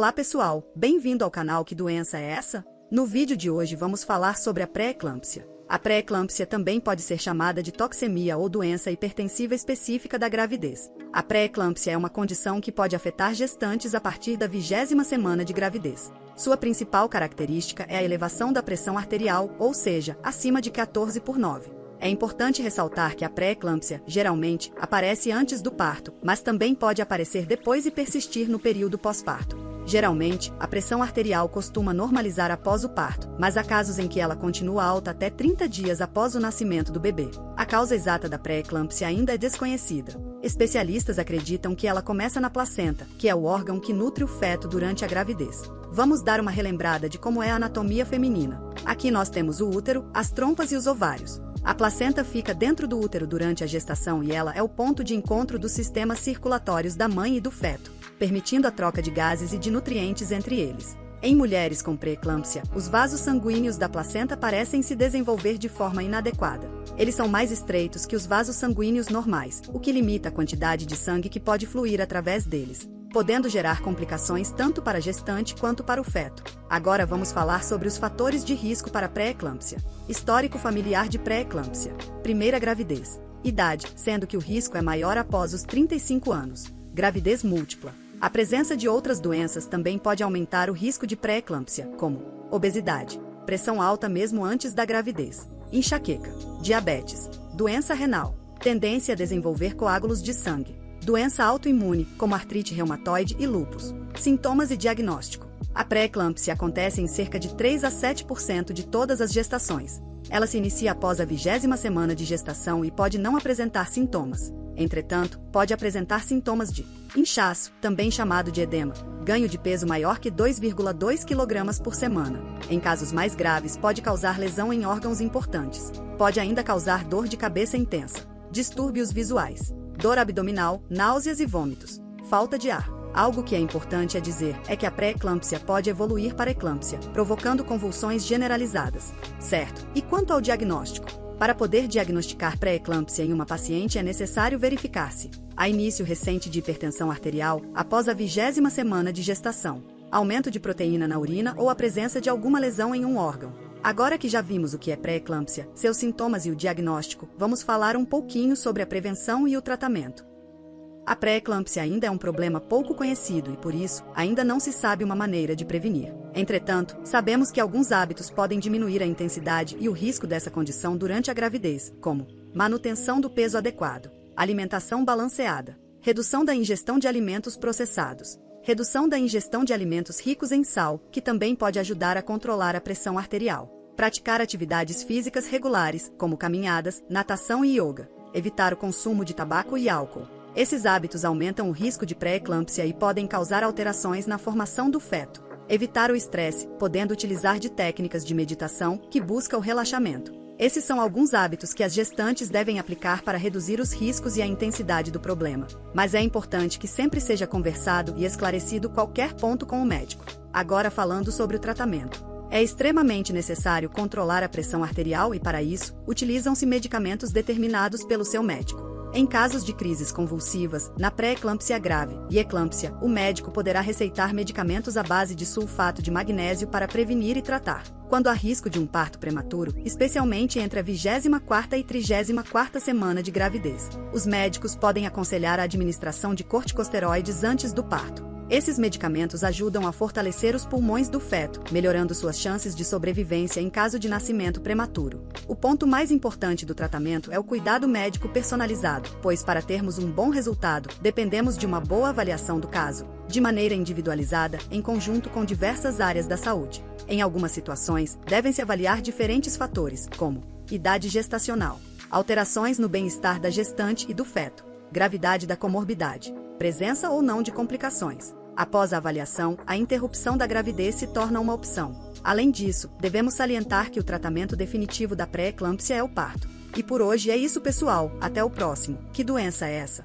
Olá pessoal, bem-vindo ao canal Que Doença é Essa? No vídeo de hoje vamos falar sobre a pré-eclâmpsia. A pré-eclâmpsia também pode ser chamada de toxemia ou doença hipertensiva específica da gravidez. A pré-eclâmpsia é uma condição que pode afetar gestantes a partir da 20ª semana de gravidez. Sua principal característica é a elevação da pressão arterial, ou seja, acima de 14/9. É importante ressaltar que a pré-eclâmpsia, geralmente, aparece antes do parto, mas também pode aparecer depois e persistir no período pós-parto. Geralmente, a pressão arterial costuma normalizar após o parto, mas há casos em que ela continua alta até 30 dias após o nascimento do bebê. A causa exata da pré-eclâmpsia ainda é desconhecida. Especialistas acreditam que ela começa na placenta, que é o órgão que nutre o feto durante a gravidez. Vamos dar uma relembrada de como é a anatomia feminina. Aqui nós temos o útero, as trompas e os ovários. A placenta fica dentro do útero durante a gestação e ela é o ponto de encontro dos sistemas circulatórios da mãe e do feto, permitindo a troca de gases e de nutrientes entre eles. Em mulheres com pré-eclâmpsia, os vasos sanguíneos da placenta parecem se desenvolver de forma inadequada. Eles são mais estreitos que os vasos sanguíneos normais, o que limita a quantidade de sangue que pode fluir através deles, podendo gerar complicações tanto para a gestante quanto para o feto. Agora vamos falar sobre os fatores de risco para pré-eclâmpsia. Histórico familiar de pré-eclâmpsia. Primeira gravidez. Idade, sendo que o risco é maior após os 35 anos. Gravidez múltipla. A presença de outras doenças também pode aumentar o risco de pré-eclâmpsia, como obesidade, pressão alta mesmo antes da gravidez, enxaqueca, diabetes, doença renal, tendência a desenvolver coágulos de sangue, doença autoimune, como artrite reumatoide e lúpus. Sintomas e diagnóstico. A pré-eclâmpsia acontece em cerca de 3 a 7% de todas as gestações. Ela se inicia após a 20ª semana de gestação e pode não apresentar sintomas. Entretanto, pode apresentar sintomas de inchaço, também chamado de edema, ganho de peso maior que 2,2 kg por semana. Em casos mais graves, pode causar lesão em órgãos importantes. Pode ainda causar dor de cabeça intensa, distúrbios visuais, dor abdominal, náuseas e vômitos, falta de ar. Algo que é importante a dizer é que a pré-eclâmpsia pode evoluir para eclâmpsia, provocando convulsões generalizadas. Certo? E quanto ao diagnóstico? Para poder diagnosticar pré-eclâmpsia em uma paciente é necessário verificar-se há início recente de hipertensão arterial após a 20ª semana de gestação, aumento de proteína na urina ou a presença de alguma lesão em um órgão. Agora que já vimos o que é pré-eclâmpsia, seus sintomas e o diagnóstico, vamos falar um pouquinho sobre a prevenção e o tratamento. A pré-eclâmpsia ainda é um problema pouco conhecido e, por isso, ainda não se sabe uma maneira de prevenir. Entretanto, sabemos que alguns hábitos podem diminuir a intensidade e o risco dessa condição durante a gravidez, como manutenção do peso adequado, alimentação balanceada, redução da ingestão de alimentos processados, redução da ingestão de alimentos ricos em sal, que também pode ajudar a controlar a pressão arterial, praticar atividades físicas regulares, como caminhadas, natação e yoga, evitar o consumo de tabaco e álcool. Esses hábitos aumentam o risco de pré-eclâmpsia e podem causar alterações na formação do feto. Evitar o estresse, podendo utilizar de técnicas de meditação que busca o relaxamento. Esses são alguns hábitos que as gestantes devem aplicar para reduzir os riscos e a intensidade do problema. Mas é importante que sempre seja conversado e esclarecido qualquer ponto com o médico. Agora falando sobre o tratamento. É extremamente necessário controlar a pressão arterial e, para isso, utilizam-se medicamentos determinados pelo seu médico. Em casos de crises convulsivas, na pré-eclâmpsia grave e eclâmpsia, o médico poderá receitar medicamentos à base de sulfato de magnésio para prevenir e tratar. Quando há risco de um parto prematuro, especialmente entre a 24ª e 34ª semana de gravidez, os médicos podem aconselhar a administração de corticosteroides antes do parto. Esses medicamentos ajudam a fortalecer os pulmões do feto, melhorando suas chances de sobrevivência em caso de nascimento prematuro. O ponto mais importante do tratamento é o cuidado médico personalizado, pois para termos um bom resultado, dependemos de uma boa avaliação do caso, de maneira individualizada, em conjunto com diversas áreas da saúde. Em algumas situações, devem-se avaliar diferentes fatores, como idade gestacional, alterações no bem-estar da gestante e do feto, gravidade da comorbidade, presença ou não de complicações. Após a avaliação, a interrupção da gravidez se torna uma opção. Além disso, devemos salientar que o tratamento definitivo da pré-eclâmpsia é o parto. E por hoje é isso, pessoal. Até o próximo. Que doença é essa?